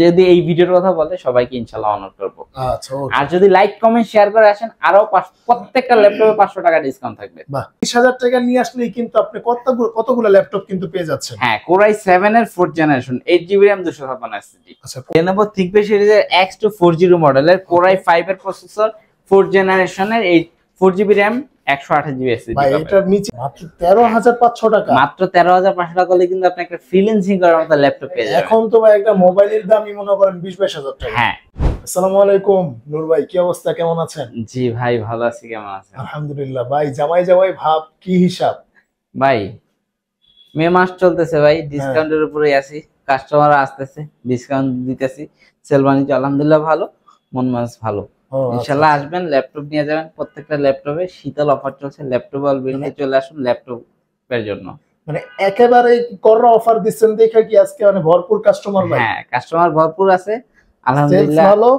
যদি এই ভিডিওর কথা বলে সবাইকে ইনশাআল্লাহ অনার করব। আচ্ছা ওকে। আর যদি লাইক কমেন্ট শেয়ার করে আসেন আরো প্রত্যেকটা ল্যাপটপে 500 টাকা ডিসকাউন্ট থাকবে। বাহ, 20000 টাকা নিয়ে আসলেই কিন্তু আপনি কতগুলো ল্যাপটপ কিন্তু পেয়ে যাচ্ছেন। হ্যাঁ, Core i7 এর 4th generation 8GB RAM 256 SSD। আচ্ছা, Lenovo ThinkPad সিরিজের X240 মডেলের Core i5 এর প্রসেসর 4th জেনারেশনের 4GB RAM 128GB SSD। ভাই এটার নিচে মাত্র 13500 টাকা। মাত্র 13500 টাকা হলে কিন্তু আপনি একটা ফ্রিল্যান্সিং করার মতো ল্যাপটপ পেয়ে যাবেন। এখন তো ভাই একটা মোবাইলের দামই মনে করেন 20-22000 টাকা। হ্যাঁ। আসসালামু আলাইকুম নূর ভাই, কি অবস্থা, কেমন আছেন? জি ভাই ভালো আছি, কেমন আছেন? আলহামদুলিল্লাহ। ভাই জামাই ভাব, কি হিসাব? ভাই মে মাস চলতেছে ভাই, ডিসকাউন্টের উপরে আছি, কাস্টমার আসতেছে, ডিসকাউন্ট দিতেছি, সেল বাণিজ্য আলহামদুলিল্লাহ ভালো, মন মাস ভালো। ইনশাআল্লাহ আসবেন, ল্যাপটপ নিয়ে যাবেন। প্রত্যেকটা ল্যাপটপে শীতল অফার চলছে, ল্যাপটপ অলবিলতে চলে আসুন ল্যাপটপের জন্য। মানে একেবারে কররা অফার দিচ্ছেন দেখে কি আজকে মানে ভরপুর কাস্টমার ভাই? হ্যাঁ, কাস্টমার ভরপুর আছে আলহামদুলিল্লাহ, ভালো,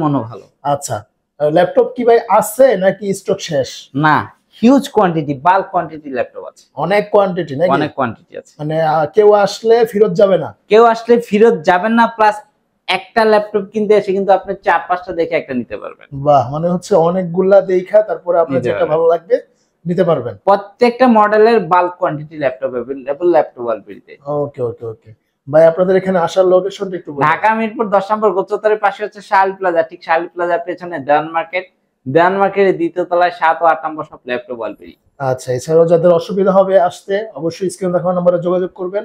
মনো ভালো। আচ্ছা, ল্যাপটপ কি ভাই আছে নাকি স্টক শেষ? না, huge quantity, bulk quantity laptop আছে, অনেক কোয়ান্টিটি নাকি? অনেক কোয়ান্টিটি আছে। মানে কেউ আসলে ফেরত যাবে না? কেউ আসলে ফেরত যাবেন না, প্লাস একটা ল্যাপটপ কিনতে এসে কিন্তু আপনি 4-5টা দেখে একটা নিতে পারবেন। বাহ, মানে হচ্ছে অনেকগুলা দেখা তারপরে আপনার যেটা ভালো লাগবে নিতে পারবেন। প্রত্যেকটা মডেলের bulk quantity laptop available laptop অলবিলতে। ওকে ওকে ওকে ভাই, আপনাদের এখানে আসার লোকেশনটা একটু বলুন। ঢাকা মিরপুর 10 নম্বর গোচতারের পাশে হচ্ছে শাল প্লাজা, ঠিক শাল প্লাজার পেছনে দেওয়ান মার্কেটের দ্বিতীয় তলায় 7 ও 8 নম্বর সব ল্যাপটপ অলবিল। আচ্ছা, এছাড়াও যাদের অসুবিধা হবে আসতে অবশ্যই স্ক্রিন দেখানো নম্বরে যোগাযোগ করবেন,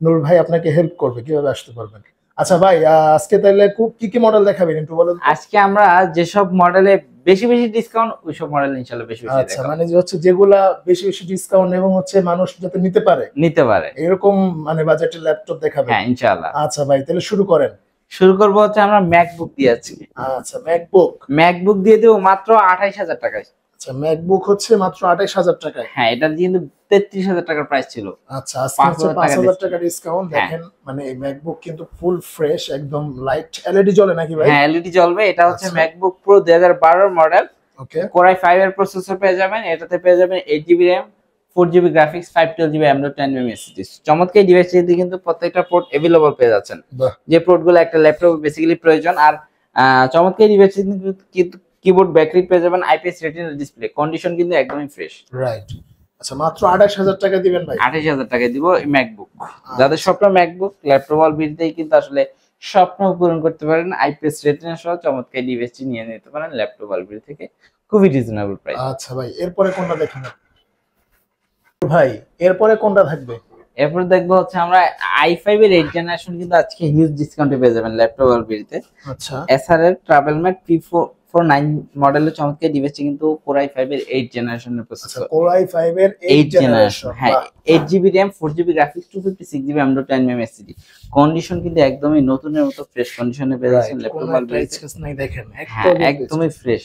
নূর ভাই আপনাকে হেল্প করবে কিভাবে আসতে পারবেন। আচ্ছা ভাই, আজকে তাহলে কি কি মডেল দেখাবেন একটু বলুন। আজকে আমরা যেসব মডেলে বেশি ডিসকাউন্ট, ওইসব মডেল ইনশাআল্লাহ বেশি আচ্ছা, দেখাবো। মানে যে হচ্ছে যেগুলা বেশি ডিসকাউন্ট এবং হচ্ছে মানুষ যাতে নিতে পারে এরকম মানে বাজেটের ল্যাপটপ দেখাবেন। হ্যাঁ ইনশাআল্লাহ। আচ্ছা ভাই, তাহলে শুরু করেন। শুরু করব হচ্ছে আমরা ম্যাকবুক দিয়ে আছি। আচ্ছা, ম্যাকবুক দিয়ে দেব মাত্র 28000 টাকায়। আচ্ছা, ম্যাকবুক হচ্ছে মাত্র 28000 টাকায়। হ্যাঁ, এটা কিন্তু 33000 টাকার প্রাইস ছিল। আচ্ছা, আজকে হচ্ছে 5000 টাকা ডিসকাউন্ট। দেখেন মানে এই ম্যাকবুক কিন্তু ফুল ফ্রেশ, একদম লাইট এলইডি জ্বলে নাকি ভাই? হ্যাঁ, এলইডি জ্বলবে। এটা হচ্ছে ম্যাকবুক প্রো 2012 এর মডেল। ওকে, Core i5 এর প্রসেসর পেয়ে যাবেন, এটাতে পেয়ে যাবেন 8GB RAM, 4GB graphics, 512GB M.2 SSD। চমৎকার এই ডিভাইসটিতে কিন্তু প্রত্যেকটা পোর্ট अवेलेबल পেয়ে যাচ্ছেন, যে পোর্টগুলো একটা ল্যাপটপে বেসিক্যালি প্রয়োজন। আর চমৎকার এই ডিভাইসটিতে কিন্তু কিবোর্ড ব্যাকলাইট পেয়ে যাবেন, আইপিএস রেটিনা ডিসপ্লে, কন্ডিশন কিন্তু একদমই ফ্রেশ। রাইট। আচ্ছা, মাত্র 28000 টাকা দিবেন ভাই? 28000 টাকায় দিব এই ম্যাকবুক। যাদের স্বপ্ন ম্যাকবুক, ল্যাপটপ অলবিলতেই কিন্তু আসলে স্বপ্ন পূরণ করতে পারেন। আইপিএস রেটিনা সহ চমৎকার ডিভাইসটি নিয়ে নিতে পারেন ল্যাপটপ অলবিল থেকে, খুবই রিজনেবল প্রাইস। আচ্ছা ভাই, এরপরে কোনটা দেখেন ভাই? এরপরে কোনটা থাকবে? এরপর দেখবো হচ্ছে আমরা i5 এর 8th জেনারেশন কিন্তু আজকে হিউজ ডিসকাউন্টে পেয়ে যাবেন ল্যাপটপ অলবিলতে। আচ্ছা, এসআরএর ট্রাভেলম্যাট P449 মডেলের চমৎকার ডিভাইসটি কিন্তু Core i5 এর 8th জেনারেশনের প্রসেসর। Core i5 এর 8th জেনারেশন, হ্যাঁ, 8GB RAM, 4GB graphics, 256GB M.2 SSD। Condition কিন্তু একদমই নতুনের মতো ফ্রেশ কন্ডিশনে পেয়ে যাচ্ছেন ল্যাপটপ অলবিলতে। দেখেন একদমই ফ্রেশ।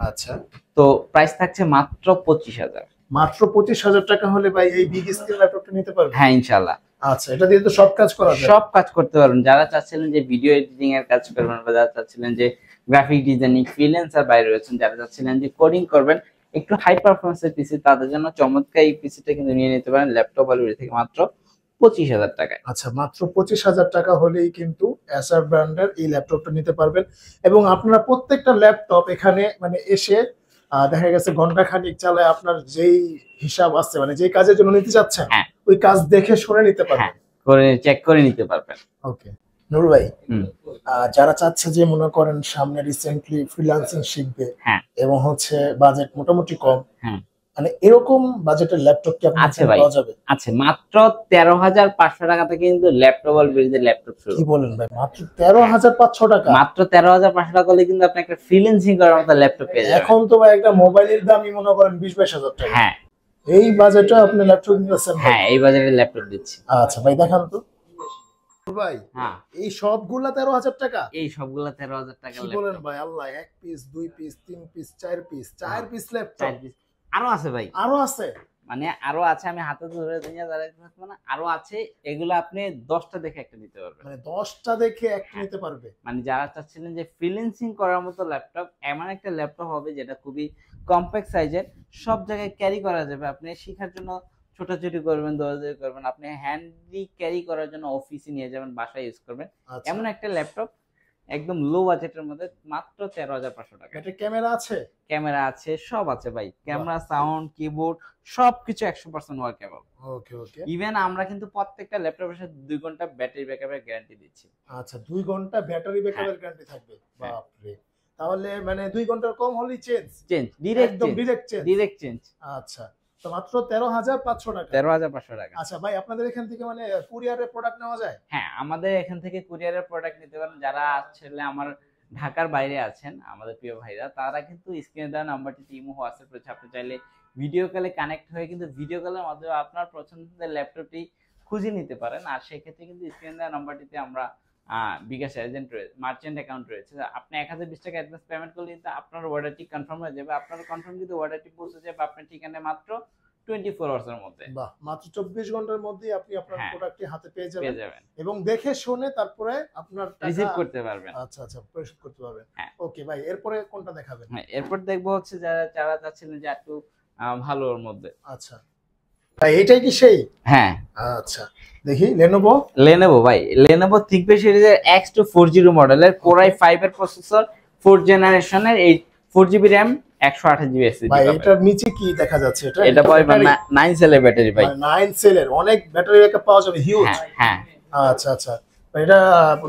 আচ্ছা, তো প্রাইস থাকছে মাত্র 25000। মাত্র 25000 টাকা হলে ভাই এই বিগ স্ক্রিন ল্যাপটপটা নিতে পারবেন? হ্যাঁ ইনশাআল্লাহ। আচ্ছা, এটা দিয়ে তো সব কাজ করা যায়, সব কাজ করতে পারবেন। যারা চাচ্ছিলেন যে ভিডিও এডিটিং এর কাজ করবেন, বা যারা চাচ্ছিলেন যে গ্রাফিক ডিজাইনিং ফ্রিল্যান্সার বাইরে রয়েছেন, যারা চাচ্ছিলেন যে কোডিং করবেন, একটু হাই পারফরম্যান্সের পিসি, তাদের জন্য চমৎকার এই পিসিটা কিন্তু নিয়ে নিতে পারেন ল্যাপটপ অলবিল থেকে মাত্র 25000 টাকায়। আচ্ছা, মাত্র 25000 টাকা হলেই কিন্তু এসার ব্র্যান্ডের এই ল্যাপটপটা নিতে পারবেন। এবং আপনারা প্রত্যেকটা ল্যাপটপ এখানে মানে এসে দেখা গেছে ঘন্টা খানিক চালায় আপনার যেই হিসাব আছে মানে যেই কাজের জন্য নিতে যাচ্ছেন ওই কাজ দেখে শুনে নিতে পারবেন, করে চেক করে নিতে পারবেন। ওকে নূর ভাই, যারা চাচ্ছে যে মনে করেন সামনে রিসেন্টলি ফ্রিল্যান্সিং শিখবে এবং হচ্ছে বাজেট মোটামুটি কম, মানে এরকম বাজেটের ল্যাপটপ কি আপনার কাছে পাওয়া যাবে? আছে, মাত্র 13500 টাকা থেকে কিন্তু ল্যাপটপ অলবিলতে ল্যাপটপ শুরু। কি বলেন ভাই, মাত্র 13500 টাকা? মাত্র 13500 টাকা হলে কিন্তু আপনি একটা ফ্রিল্যান্সিং করার মতো ল্যাপটপ পেয়ে যাবেন। এখন তো ভাই একটা মোবাইলের দামই মনে করেন 20-22000 টাকা। হ্যাঁ, এই বাজেটে আপনি ল্যাপটপ দিতেছেন? হ্যাঁ, এই বাজেটে ল্যাপটপ দিচ্ছি। আচ্ছা ভাই, দেখান তো ভাই। হ্যাঁ, এই সবগুলা 13000 টাকা? এই সবগুলা 13000 টাকা। কি বলেন ভাই, আল্লাহ, 1 piece 2 piece 3 piece 4 piece 4 piece laptop আরো আছে ভাই, আরো আছে? মানে আরো আছে, আমি হাতে ধরে দুনিয়া দাঁড়াইতে থাকবো না, আরো আছে। এগুলো আপনি 10টা দেখে একটা নিতে পারবেন, মানে 10টা দেখে একটা নিতে পারবে। মানে যারা চাচ্ছিলেন যে ফ্রিল্যান্সিং করার মতো ল্যাপটপ, এমন একটা ল্যাপটপ হবে যেটা খুবই কম্প্যাক্ট সাইজের, সব জায়গায় ক্যারি করা যাবে। আপনি শেখার জন্য ছোটাছুটি করবেন, দৌড়াদৌড়ি করবেন, আপনি হ্যান্ডি ক্যারি করার জন্য অফিসে নিয়ে যাবেন, বাসায় ইউজ করবেন, আচ্ছা, এমন একটা ল্যাপটপ একদম লো বাজেটের মধ্যে মাত্র 13,500 টাকা। এটা ক্যামেরা আছে? ক্যামেরা আছে, সব আছে ভাই, ক্যামেরা, সাউন্ড, কিবোর্ড সবকিছু 100% ওয়ার্কেবল। ওকে ওকে। ইভেন আমরা কিন্তু প্রত্যেকটা ল্যাপটপের সাথে 2 ঘন্টা ব্যাটারি ব্যাকআপের গ্যারান্টি দিচ্ছি। আচ্ছা, 2 ঘন্টা ব্যাটারি ব্যাকআপের গ্যারান্টি থাকবে? বাপরে, তাহলে মানে 2 ঘন্টার কম হলেই চেঞ্জ? ডিরেক্ট একদম ডিরেক্ট চেঞ্জ? Direct change. আচ্ছা, তো মাত্র 13,500 টাকা? 13,500 টাকা। আচ্ছা ভাই, আপনাদের এখান থেকে মানে কুরিয়ারের প্রোডাক্ট নেওয়া যায়? হ্যাঁ, আমাদের এখান থেকে কুরিয়ারের প্রোডাক্ট নিতে পারেন। যারা আসলে আমার ঢাকার বাইরে আছেন আমাদের প্রিয় ভাইরা, তারা কিন্তু স্ক্রিনে দেওয়া নাম্বারটিতে ইমো, হোয়াটসঅ্যাপ রয়েছে, আপনি চাইলে ভিডিও কলে কানেক্ট হয়ে কিন্তু ভিডিও কলের মাধ্যমে আপনার পছন্দের ল্যাপটপটি খুঁজে নিতে পারেন। আর সেক্ষেত্রে কিন্তু স্ক্রিনে দেওয়া নাম্বারটিতে আমরা বিকাশ এজেন্ট রয়েছে, মার্চেন্ট অ্যাকাউন্ট রয়েছে, আপনি 1020 টাকা অ্যাডভান্স পেমেন্ট করলে কিন্তু আপনার অর্ডারটি কনফার্ম হয়ে যাবে। আপনার কনফার্ম কিন্তু অর্ডারটি পৌঁছে যাবে আপনার ঠিকানায় মাত্র 24 আওয়ার্স এর মধ্যে। বাহ, মাত্র 24 ঘন্টার মধ্যেই আপনি আপনার প্রোডাক্টটি হাতে পেয়ে পেয়ে যাবেন যাবেন এবং দেখে শুনে তারপরে আপনার টাকা রিসিভ করতে পারবেন। আচ্ছা আচ্ছা, পরিশোধ করতে পারবেন। হ্যাঁ। ওকে ভাই, এরপরে কোনটা দেখাবেন? হ্যাঁ, এরপর দেখবো হচ্ছে যারা চাচ্ছিলেন যে একটু ভালোর মধ্যে। আচ্ছা ভাই, এটাই কি সেই? হ্যাঁ, আচ্ছা দেখি, লেনোভো ভাই, লেনোভো থিংকপ্যাড সিরিজের X240 মডেলের Core i5 এর প্রসেসর, 4th জেনারেশনের, 4GB RAM, 128GB SSD। ভাই এটার নিচে কি দেখা যাচ্ছে? এটা পাবেন 9 সেলের ব্যাটারি ভাই। 9 সেলের অনেক ব্যাটারি ব্যাকআপ পাওয়া যাবে, হিউজ। হ্যাঁ। আচ্ছা আচ্ছা, এটা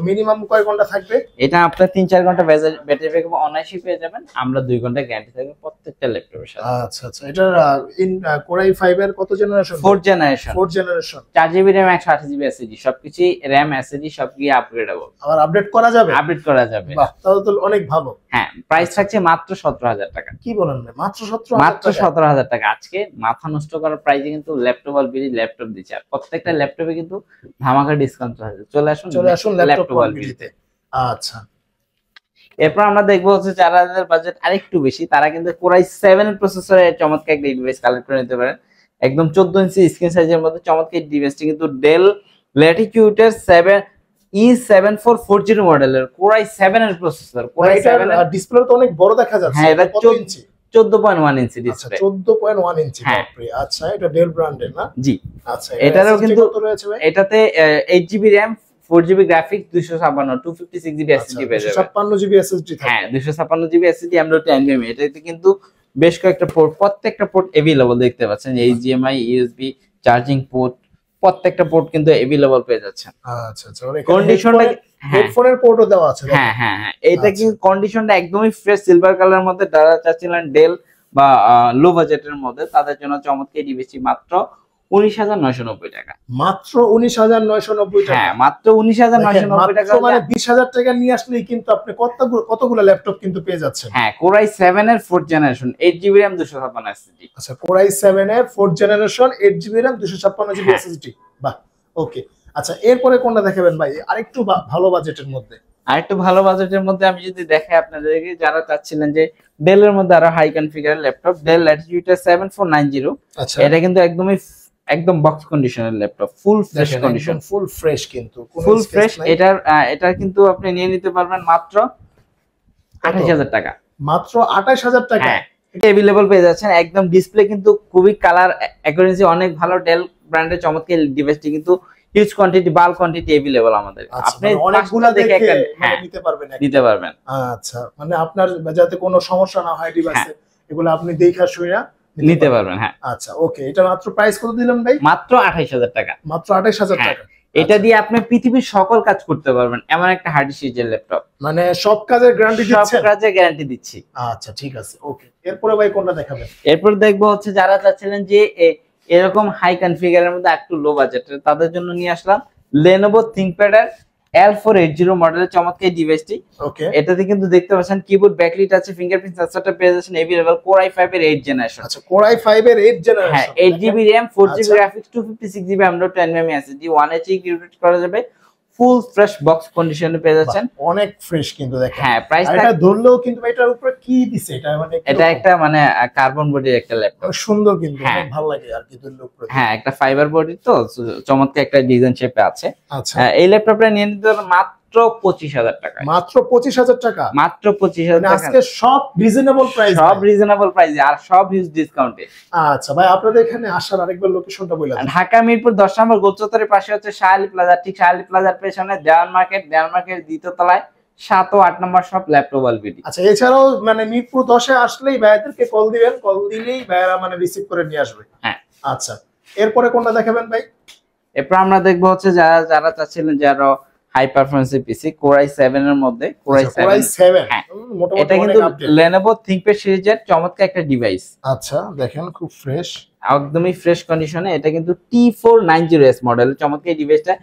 মিনিমাম কয় ঘন্টা থাকবে? এটা আপনার 3-4 ঘন্টা ব্যাটারি ব্যাকআপ অনায়াসই পেয়ে যাবেন। আমরা 2 ঘন্টা গ্যারান্টি থাকবে প্রত্যেকটা ল্যাপটপের সাথে। আচ্ছা আচ্ছা, এটা Core i5 এর কত generation? 4th generation. 4th generation, 4GB RAM, 128GB SSD, সবকিছুই RAM SSD সবকিছু আপগ্রেডেবল। আবার আপডেট করা যাবে? আপডেট করা যাবে। বাহ, তাহলে তো অনেক ভালো। হ্যাঁ, প্রাইস থাকছে মাত্র 17,000 টাকা। কি বলেন ভাই, মাত্র 17,000? মাত্র 17,000 টাকা। আজকে মাথা নষ্ট করার প্রাইসে কিন্তু ল্যাপটপ অলরেডি ল্যাপটপ দিচ্ছে, আর প্রত্যেকটা ল্যাপটপে কিন্তু ধামাকা ডিসকাউন্ট আছে। চলে আসুন ল্যাপটপ অলরেডিতে। আচ্ছা, এরপর আমরা দেখবো হচ্ছে যাদের বাজেট আরেকটু বেশি, তারা কিন্তু Core i7 এর প্রসেসরের চমৎকার একটা ডিভাইস কালেক্ট করে নিতে পারেন। একদম 14 ইঞ্চি স্ক্রিন সাইজের মধ্যে চমৎকার ডিভাইসটি কিন্তু ডেল ল্যাটিটিউডের E7440 মডেলের Core i7 এর প্রসেসর। Core i7 এর ডিসপ্লে তো অনেক বড় দেখা যাচ্ছে। হ্যাঁ, এটা কত ইঞ্চি? 14.1 ইঞ্চি ডিসপ্লে। 14.1 ইঞ্চি, হ্যাঁ। বাপরে। আচ্ছা, এটা ডেল ব্র্যান্ডের না? জি। আচ্ছা, এটারও কিন্তু কত রয়েছে ভাই? এটাতে 8GB RAM, 4GB graphics, 256 256GB SSD পেয়ে যাবেন। 256GB SSD থাকে? হ্যাঁ, 256GB SSD M.2 এটাতে কিন্তু বেশ কয়েকটা পোর্ট, প্রত্যেকটা পোর্ট अवेलेबल দেখতে পাচ্ছেন। HDMI, USB, চার্জিং পোর্ট, প্রত্যেকটা পোর্ট কিন্তু अवेलेबल পেয়ে যাচ্ছেন। আচ্ছা আচ্ছা, কন্ডিশনটা হেডফোনের পোর্টও দেওয়া আছে? হ্যাঁ হ্যাঁ হ্যাঁ, এটা কিন্তু কন্ডিশনটা একদমই ফ্রেশ সিলভার কালারের মধ্যে। যারা চাচ্ছিলেন ডেল বা লো বাজেটের মধ্যে, তাদের জন্য চমৎকার ডিভাইসটি মাত্র 19,990 টাকা। মাত্র 19,990 টাকা? হ্যাঁ, মাত্র 19,990 টাকা। মানে 20,000 টাকা নিয়ে আসলেই কিন্তু আপনি কতগুলো ল্যাপটপ কিন্তু পেয়ে যাচ্ছেন। হ্যাঁ, Core i7 এর 4th generation, 8GB RAM, 256 SSD। আচ্ছা, Core i7 এর 4th generation, 8GB RAM, 256GB SSD। বাহ, ওকে। আচ্ছা, এরপরে কোনটা দেখাবেন ভাই আরেকটু ভালো বাজেটের মধ্যে? আরেকটু ভালো বাজেটের মধ্যে আমি যদি দেখাই আপনাদেরকে, যারা চাচ্ছিলেন যে ডেলের মধ্যে আরো হাই কনফিগারের ল্যাপটপ, ডেল ল্যাটিটিউড 7490। আচ্ছা, এটা কিন্তু একদম বক্স কন্ডিশনের laptop, full fresh condition, full fresh, কিন্তু ফুল ফ্রেশ। এটা কিন্তু আপনি নিয়ে নিতে পারবেন মাত্র 28,000 টাকা। মাত্র 28,000 টাকা? হ্যাঁ, এটা अवेलेबल পেয়ে যাচ্ছেন। একদম ডিসপ্লে কিন্তু খুবই কালার অ্যাকুরেসি অনেক ভালো। ডেল ব্র্যান্ডের চমৎকার ডিভাইসটি কিন্তু huge quantity, bulk quantity available আমাদের। আপনি অনেকগুলো দেখে একটা নিতে পারবেন। আচ্ছা, মানে আপনার যাতে কোনো সমস্যা না হয় ডিভাইসে, এগুলো আপনি দেখা শুনে নিতে পারবেন। হ্যাঁ, আচ্ছা, ওকে। এটা মাত্র প্রাইস কত দিলাম ভাই? মাত্র 28,000 টাকা। মাত্র 28,000 টাকা। এটা দিয়ে আপনি পৃথিবীর সকল কাজ করতে পারবেন, এমন একটা হার্ড সিরিজের ল্যাপটপ। মানে সব কাজের গ্যারান্টি দিচ্ছেন? সব কাজের গ্যারান্টি দিচ্ছি। আচ্ছা, ঠিক আছে, ওকে। এরপরে ভাই কোনটা দেখাবেন? এরপর দেখবো হচ্ছে যারা চাচ্ছিলেন যে এরকম হাই কনফিগারের মধ্যে একটু লো বাজেটের, তাদের জন্য নিয়ে আসলাম Lenovo ThinkPad এর L480 মডেলের চমৎকার ডিভাইসটি। ওকে, এটাতে কিন্তু দেখতে পাচ্ছেন কিবোর্ড ব্যাকলিট আছে, ফিঙ্গারপ্রিন্ট সেন্সরটা পেয়ে যাচ্ছেন अवेलेबल। Core i5 এর 8th জেনারেশন। আচ্ছা, Core i5 এর 8th জেনারেশন। হ্যাঁ, 8GB RAM, 4GB graphics, 256GB M.2 SSD, 1HP read করা যাবে। ফুল ফ্রেশ বক্স কন্ডিশনে পেয়ে যাচ্ছেন। অনেক ফ্রেশ কিন্তু দেখেন। হ্যাঁ, প্রাইস এটা ধরলেও কিন্তু এটার উপরে কি দিছে? এটা মানে এটা একটা মানে কার্বন বডির একটা ল্যাপটপ, সুন্দর কিন্তু, অনেক ভালো লাগে আর কি ধরলে উপরে। হ্যাঁ, একটা ফাইবার বডি তো চমৎকার একটা ডিজাইন শেপে আছে। আচ্ছা, এই ল্যাপটপটা নিয়ে নিতে মাত্র মাত্র 25,000 টাকা। মাত্র 25,000 টাকা, মাত্র 25,000 টাকা। আজকে সব রিজনেবল প্রাইস, সব রিজনেবল প্রাইসে আর সব হিউজ ডিসকাউন্টে। আচ্ছা ভাই, আপনাদের এখানে আসার আরেকবার লোকেশনটা বলে দেন। ঢাকা মিরপুর 10 নম্বর গোলচত্বরের পাশে হচ্ছে শাহালি প্লাজা, ঠিক শাহালি প্লাজার পেছনে দেওয়ান মার্কেট, দেওয়ান মার্কেট দ্বিতীয় তলায় 7 ও 8 নম্বর শপ ল্যাপটপ অলবিডি। আচ্ছা, এছাড়াও মানে মিরপুর 10 এ আসলেই ভাইয়াদেরকে কল দিবেন, কল দিলেই ভাইয়ারা মানে রিসিভ করে নিয়ে আসবে। হ্যাঁ। আচ্ছা, এরপরে কোনটা দেখাবেন ভাই? এরপর আমরা দেখবো হচ্ছে যারা চাচ্ছিলেন যারা হাই পারফরম্যান্সের পিসি Core i7 এর মধ্যে, Core i7 হ্যাঁ, এটা কিন্তু Lenovo ThinkPad সিরিজের চমৎকার একটা ডিভাইস। আচ্ছা, দেখেন খুব ফ্রেশ, একদমই ফ্রেশ কন্ডিশনে। এটা কিন্তু T490S মডেল, চমৎকার এই ডিভাইসটা।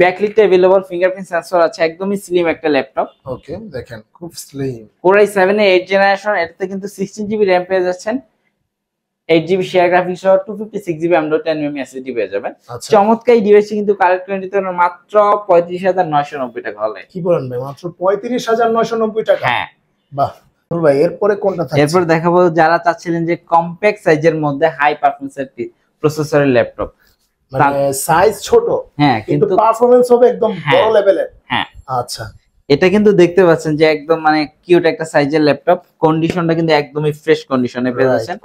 ব্যাকলিট अवेलेबल, ফিঙ্গারপ্রিন্ট সেন্সর আছে, একদমই স্লিম একটা ল্যাপটপ। ওকে, দেখেন খুব স্লিম। Core i7 এর 8 জেনারেশন, এটাতে কিন্তু 16GB RAM পেয়ে যাচ্ছেন, 8GB শেয়ার গ্রাফিক্স সহ 256GB M.2 SSD পেয়ে যাবেন। চমৎকার এই ডিভাইসটি কিন্তু কালেক্ট করে নিতে পারবেন মাত্র 35,990 টাকা হলে। কি বলেন ভাই, মাত্র 35,990 টাকা? হ্যাঁ। বাহ ভাই, এরপরে কোনটা থাকছে? এরপর দেখাবো যারা চাচ্ছিলেন যে কম্প্যাক্ট সাইজের মধ্যে হাই পারফরম্যান্সের প্রসেসরের ল্যাপটপ, মানে সাইজ ছোট হ্যাঁ কিন্তু পারফরম্যান্স হবে একদম বড় লেভেলের। হ্যাঁ। আচ্ছা, এটা কিন্তু দেখতে পাচ্ছেন যে একদম মানে কিউট একটা সাইজের ল্যাপটপ, কন্ডিশনটা কিন্তু একদমই ফ্রেশ কন্ডিশনে পেয়ে যাচ্ছেন।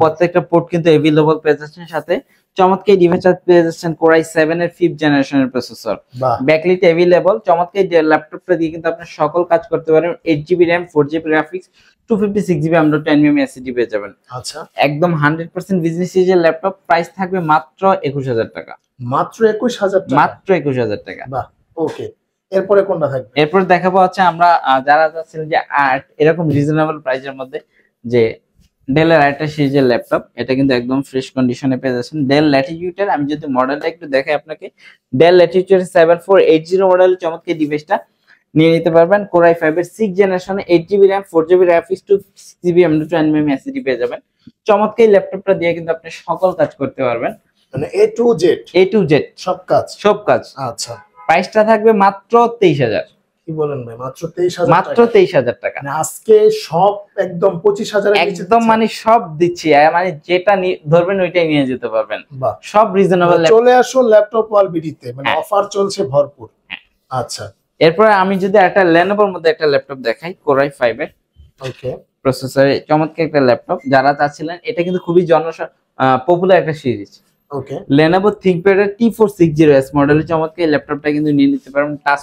প্রত্যেকটা পোর্ট কিন্তু अवेलेबल পেয়ে যাচ্ছেন, সাথে চমৎকার এই ডিভাইসটা পেয়ে যাচ্ছেন Core i7 এর 5th জেনারেশনের প্রসেসর, ব্যাকলিট अवेलेबल। চমৎকার এই ল্যাপটপটা দিয়ে কিন্তু আপনি সকল কাজ করতে পারেন। 8GB RAM, 4GB graphics, 256GB M.2 SSD পেয়ে যাবেন। আচ্ছা, একদম 100% বিজনেস সিরিজের ল্যাপটপ, প্রাইস থাকবে মাত্র 21,000 টাকা। মাত্র 21,000 টাকা? মাত্র 21,000 টাকা। বাহ, ওকে। এরপরে কোনটা থাকবে? এরপর দেখাবো হচ্ছে আমরা যারা চাচ্ছিলেন যে এরকম রিজনেবল প্রাইসের মধ্যে যে ডেল এর আরেকটা সিরিজের ল্যাপটপ, এটা কিন্তু একদম ফ্রেশ কন্ডিশনে পেয়ে যাচ্ছেন। ডেল ল্যাটিটিউড, আমি যদি মডেলটা একটু দেখাই আপনাকে, ডেল ল্যাটিটিউড 7480 মডেলের চমৎকার ডিভাইসটা নিয়ে নিতে পারবেন। Core i5 এর 6th জেনারেশনে 8GB RAM, 4GB graphics, 256GB M.2 SSD পেয়ে যাবেন। চমৎকার এই ল্যাপটপটা দিয়ে কিন্তু আপনি সকল কাজ করতে পারবেন, মানে A to Z সব কাজ। আচ্ছা, প্রাইসটা থাকবে মাত্র 23,000। কি বলেন ভাই, মাত্র 23,000? মাত্র 23,000 টাকা। মানে আজকে সব একদম 25,000 এর নিচে একদম মানে সব দিচ্ছি, মানে যেটা ধরবেন ওইটাই নিয়ে যেতে পারবেন। বাহ, সব রিজনেবল। চলে আসুন ল্যাপটপ অলবিডিতে, মানে অফার চলছে ভরপুর। আচ্ছা, এরপর আমি যদি একটা Lenovoর মধ্যে একটা ল্যাপটপ দেখাই, Core i5 এর ওকে প্রসেসরে চমৎকার একটা ল্যাপটপ, যারা চাচ্ছিলেন, এটা কিন্তু খুবই পপুলার একটা সিরিজ। ওকে, Lenovo ThinkPad এর T460S মডেলের চমৎকার এই ল্যাপটপটা কিন্তু নিয়ে নিতে পারবেন টাচ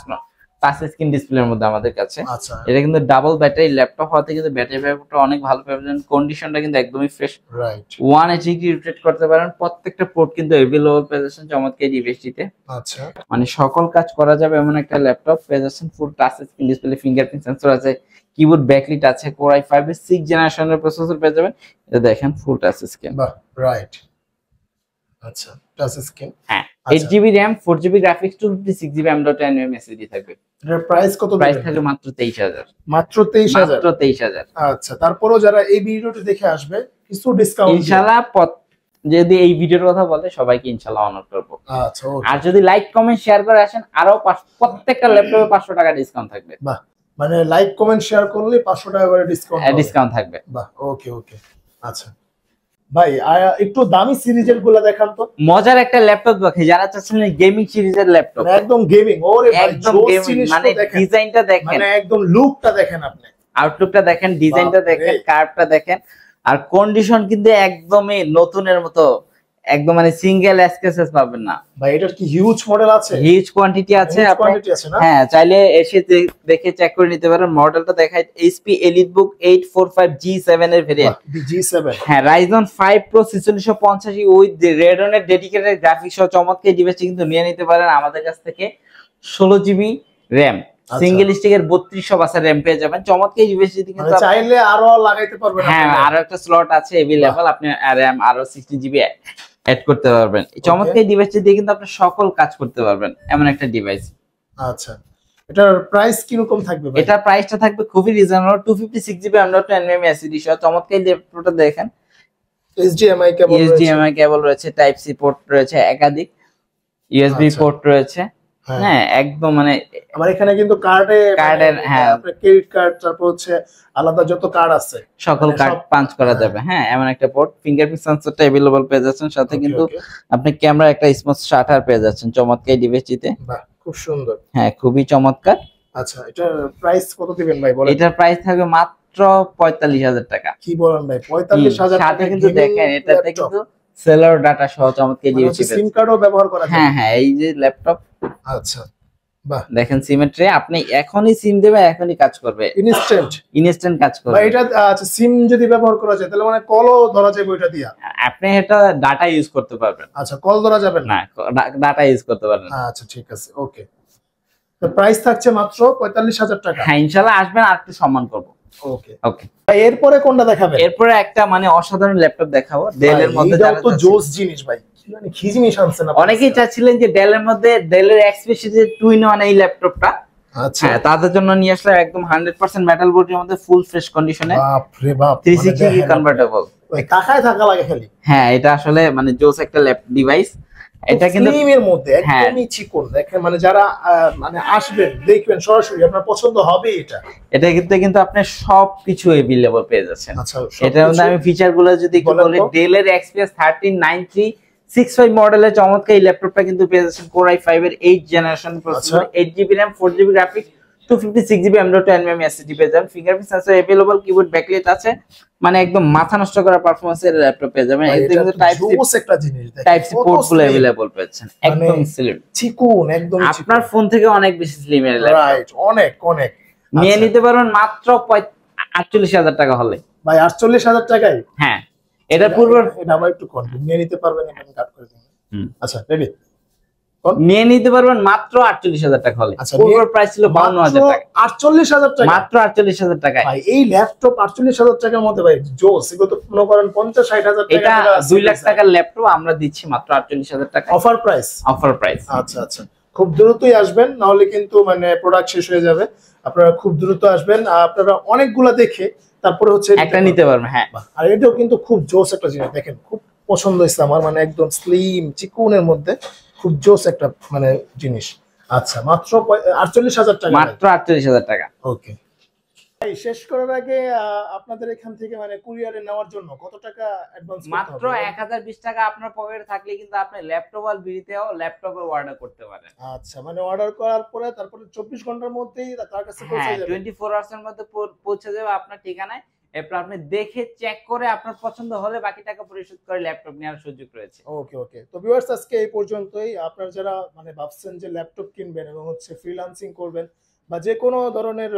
স্ক্রিন ডিসপ্লের মধ্যে আমাদের কাছে। আচ্ছা, এটা কিন্তু ডাবল ব্যাটারি ল্যাপটপ হওয়াতে কিন্তু ব্যাটারি ব্যাকআপটা অনেক ভালো পাবেন, কন্ডিশনটা কিন্তু একদমই ফ্রেশ। রাইট, 180 ডিগ্রি রোটেট করতে পারেন, প্রত্যেকটা পোর্ট কিন্তু अवेलेबल পেয়ে যাচ্ছেন চমৎকার এই ডিভাইসটিতে। আচ্ছা, মানে সকল কাজ করা যাবে এমন একটা ল্যাপটপ পেয়ে যাচ্ছেন। ফুল touch screen display, fingerprint sensor আছে, কিবোর্ড ব্যাকলিট আছে, Core i5 এর 6th জেনারেশনের প্রসেসর পেয়ে যাবেন। এটা দেখেন ফুল টাচ স্ক্রিন। বাহ, রাইট। আচ্ছা, টাচ স্ক্রিন। হ্যাঁ, 8GB RAM, 4GB graphics, 256GB M.2 SSD থাকবে। এর প্রাইস কত? প্রাইস থাকবে মাত্র 23,000। মাত্র 23,000? মাত্র 23,000। আচ্ছা, তারপরও যারা এই ভিডিওটি দেখে আসবে কিছু ডিসকাউন্ট ইনশাআল্লাহ, যদি এই ভিডিওর কথা বলে সবাইকে ইনশাআল্লাহ অনার করব। আচ্ছা, ওকে। আর যদি লাইক কমেন্ট শেয়ার করে আসেন, আরো প্রত্যেকটা ল্যাপটপে 500 টাকা ডিসকাউন্ট থাকবে। বাহ, মানে লাইক কমেন্ট শেয়ার করলে 500 টাকা করে ডিসকাউন্ট থাকবে। বাহ, ওকে। আচ্ছা ভাই, একটু দামি সিরিজের গুলো দেখান তো। মজার একটা ল্যাপটপ দেখে যারা চাচ্ছেন গেমিং সিরিজের ল্যাপটপ, একদম গেমিং। ওরে ভাই, একদম গেমিং, মানে ডিজাইনটা দেখেন, মানে একদম লুকটা দেখেন, আপনি আউটলুকটা দেখেন, ডিজাইনটা দেখেন, কার্ভটা দেখেন, আর কন্ডিশন কিন্তু একদমই নতুনের মতো, একদম মানে সিঙ্গেল স্ক্র্যাচেস পাবেন না ভাই। এটার কি হিউজ মডেল আছে? হিউজ কোয়ান্টিটি আছে, না? হ্যাঁ, চাইলে এসে দেখে চেক করে নিতে পারেন। মডেলটা দেখাই, HP EliteBook 845 G7 এর ভেরিয়েন্ট। G7, হ্যাঁ, Ryzen 5 Pro 4650 উইথ Radeon এর ডেডিকেটেড গ্রাফিক্স সহ চমৎকার এই ডিভাইসটি কিন্তু নিয়ে নিতে পারেন আমাদের কাছ থেকে। 16GB RAM, সিঙ্গেল স্টিকের 3200 বাসা RAM পেয়ে যাবেন। চমৎকার এই ডিভাইসটি কিন্তু চাইলে আরো লাগাইতে পারবেন। হ্যাঁ, আরো একটা স্লট আছে अवेलेबल, আপনি RAM আরো 16GB অ্যাড করতে পারবেন। এই চমৎকার এই ডিভাইসটি দিয়ে কিন্তু আপনি সকল কাজ করতে পারবেন, এমন একটা ডিভাইস। আচ্ছা, এটার প্রাইস কি রকম থাকবে ভাই? এটার প্রাইসটা থাকবে খুবই রিজনেবল, 256GB M.2 SSD সহ। চমৎকার এই ল্যাপটপটা দেখেন, HDMI কেবল রয়েছে, টাইপ সি পোর্ট রয়েছে, একাধিক USB পোর্ট রয়েছে। হ্যাঁ, একদম মানে আমার এখানে কিন্তু কার্ডের, হ্যাঁ, ক্রেডিট কার্ড, তারপর হচ্ছে আলাদা যত কার্ড আছে সকল কার্ড পাঞ্চ করা যাবে। হ্যাঁ, এমন একটা পোর্ট, ফিঙ্গারপ্রিন্ট সেন্সরটা अवेलेबल পেয়ে যাচ্ছেন, সাথে কিন্তু আপনি ক্যামেরা একটা স্মুথ শাটার পেয়ে যাচ্ছেন চমৎকার এই ডিভাইসটিতে। বাহ, খুব সুন্দর। হ্যাঁ, খুবই চমৎকার। আচ্ছা, এটার প্রাইস কত দিবেন ভাই বলেন? এটার প্রাইস থাকবে মাত্র 45,000 টাকা। কি বলেন ভাই, 45,000 সাথে টাকা কিন্তু দেখেন এটাতে কিন্তু সেলার ডাটা সহ চমৎকার জিওসি সিম কার্ডও ব্যবহার করা যায়? হ্যাঁ, এই যে ল্যাপটপ, আচ্ছা, বাহ, দেখেন সিমেট্রি, আপনি এখনই সিম দেবে এখনই কাজ করবে, ইনস্ট্যান্ট কাজ করবে। এটা আচ্ছা, সিম যদি ব্যবহার করা যায় তাহলে মানে কলও ধরা যাবে ওইটা দিয়া? আপনি এটা ডাটা ইউজ করতে পারবেন। আচ্ছা, কল ধরা যাবে না, ডাটা ইউজ করতে পারবেন। আচ্ছা, ঠিক আছে, ওকে। তো প্রাইস থাকছে মাত্র 45,000 টাকা। হ্যাঁ, ইনশাআল্লাহ আসবেন আর একটু সম্মান করব। ওকে। ওকে, এরপরে কোনটা দেখাবেন? এরপরে একটা মানে অসাধারণ ল্যাপটপ দেখাবো ডেলের মধ্যে। এটা তো জোস জিনিস ভাই, মানে কি জিনিস আনছেন আপনি? অনেকেই চাচ্ছিলেন যে ডেলের মধ্যে ডেলের এক্সপেশন যে 2-in-1 এই ল্যাপটপটা, আচ্ছা, হ্যাঁ তাদের জন্য নিয়ে আসলে একদম 100% মেটাল বডির মধ্যে ফুল ফ্রেশ কন্ডিশনে, বাপ রে বাপ, 360 কনভার্টেবল। ওই তাকায় থাকা লাগে খালি। হ্যাঁ, এটা আসলে মানে জোস একটা ল্যাপটপ ডিভাইস। এটা কিন্তু স্লিমের মধ্যে একদমই চিকন, দেখেন মানে যারা মানে আসবেন দেখবেন সরাসরি আপনার পছন্দ হবে। এটা কিন্তু আপনি সবকিছু अवेलेबल পেয়ে যাচ্ছেন। আচ্ছা, এটার মধ্যে আমি ফিচার গুলো যদি একটু বলি, ডেলের এক্সপিএস 139365 মডেলের চমৎকার এই ল্যাপটপটা কিন্তু পেয়ে যাচ্ছেন Core i5 এর 8th generation processor, 8GB RAM, 4GB graphics, 256GB M.2 SSD পেয়ে যাবেন, fingerprint sensor available, keyboard backlight আছে, মানে একদম মাথা নষ্ট করা পারফরম্যান্সের ল্যাপটপ পেয়ে যাবেন। এতে কিন্তু টাইপ সি পোর্ট গুলো अवेलेबल পাচ্ছেন, একদম স্লিম চিকন, একদম আপনার ফোন থেকে অনেক বেশি স্লিম এর ল্যাপটপ, রাইট, অনেক অনেক নিয়ে নিতে পারবেন মাত্র 48,000 টাকা হলে। ভাই 48,000 টাকায়? হ্যাঁ, এটা পূর্ব এটা আবার একটু কন্টিনিউ নিয়ে নিতে পারবেন, আমি কাট করে দিই। আচ্ছা, রেডি, নিয়ে নিতে পারবেন মাত্র 48,000 টাকা হলে। পূর্ব প্রাইস ছিল 52,000 টাকা, 48,000 টাকা, মাত্র 48,000 টাকায়। ভাই এই ল্যাপটপ 48,000 টাকার মধ্যে ভাই জোস। এগুলো তো মনে করেন 50-60,000 টাকা, এটা 2 লাখ টাকার ল্যাপটপ আমরা দিচ্ছি মাত্র 48,000 টাকা, অফার প্রাইস। আচ্ছা আচ্ছা, খুব দ্রুতই আসবেন, না হলে কিন্তু মানে প্রোডাক্ট শেষ হয়ে যাবে। আপনারা খুব দ্রুত আসবেন, আপনারা অনেকগুলা দেখে তারপরে হচ্ছে একটা নিতে পারবেন। হ্যাঁ, আর এটাও কিন্তু খুব জোস একটা জিনিস, দেখেন খুব পছন্দ হয়েছে আমার, মানে একদম স্লিম চিকনের মধ্যে খুব জোস একটা মানে জিনিস। আচ্ছা, মাত্র 48,000 টাকা, মাত্র 48,000 টাকা। ওকে। শেষ করার আগে আপনাদের এখান থেকে মানে কুরিয়ারে নেওয়ার জন্য কত টাকা অ্যাডভান্স করতে হবে? মাত্র 1020 টাকা আপনার পকেটে থাকলে কিন্তু আপনি ল্যাপটপ আর বিড়িতেও ল্যাপটপে অর্ডার করতে পারেন। আচ্ছা, মানে অর্ডার করার পরে তারপরে 24 ঘন্টার মধ্যেই তার কাছে পৌঁছে যাবে? 24 আওয়ার্স এর মধ্যে পৌঁছে যাবে আপনার ঠিকানায়। এরপর আপনি দেখে চেক করে আপনার পছন্দ হলে বাকি টাকা পরিশোধ করে ল্যাপটপ নেওয়ার সুযোগ রয়েছে। ওকে ওকে। তো ভিউয়ার্স, আজকে এই পর্যন্তই। আপনারা যারা মানে ভাবছেন যে ল্যাপটপ কিনবেন এবং হচ্ছে ফ্রিল্যান্সিং করবেন বা যে কোনো ধরনের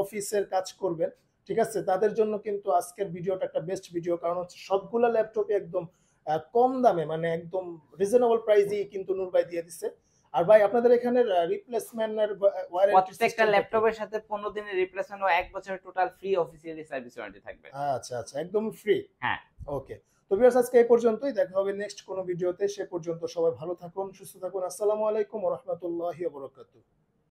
অফিসের কাজ করবেন, ঠিক আছে, তাদের জন্য কিন্তু আজকের ভিডিওটা একটা বেস্ট ভিডিও। কারণ হচ্ছে সবগুলা ল্যাপটপে একদম কম দামে, মানে একদম রিজনেবল প্রাইসেই কিন্তু নূর ভাই দিয়ে দিচ্ছে। আর ভাই আপনাদের এখানে রিপ্লেসমেন্টের ওয়ারেন্টি, প্রত্যেকটা ল্যাপটপের সাথে 15 দিনের রিপ্লেসমেন্ট ও 1 বছরের total free officially service warranty থাকবে। আচ্ছা আচ্ছা, একদম ফ্রি। হ্যাঁ, ওকে। তো ভিউয়ার্স, আজকে এই পর্যন্তই। দেখা হবে নেক্সট কোনো ভিডিওতে। সে পর্যন্ত সবাই ভালো থাকুন, সুস্থ থাকুন। আসসালামু আলাইকুম ওয়া রাহমাতুল্লাহি ওয়া বারাকাতুহু।